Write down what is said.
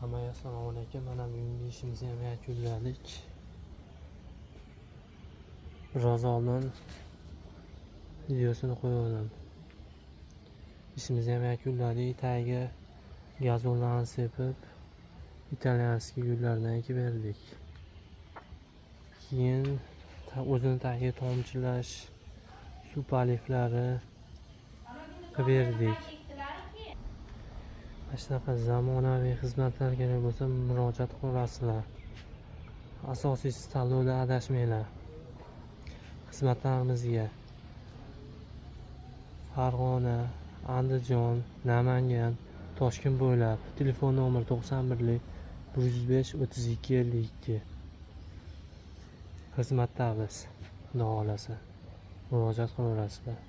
Hammaga assalomu alaykum. Mana bugungi ishimizni ham yakunladik. Biroz oldin videosini qo'ydim. İşimizni ham yakunladik. Tagiga gazollarni sepib, italyanskiy gullardan ekib berdik. Keyin o'zini tagiga tomchilash, suv paliflari qilib berdik. Shunaqa zamonaviy xizmatlar kerak bo'lsa murojaat qilasizlar. Asosiysi tanlovda adashmanglar. Xizmatlarimizga Farg'ona, Andijon, Namangan, Toshkent bo'ylab telefon nomeri 91 105 32 52. Xizmatdamiz. Xudo xolasa murojaat qilaverasizlar.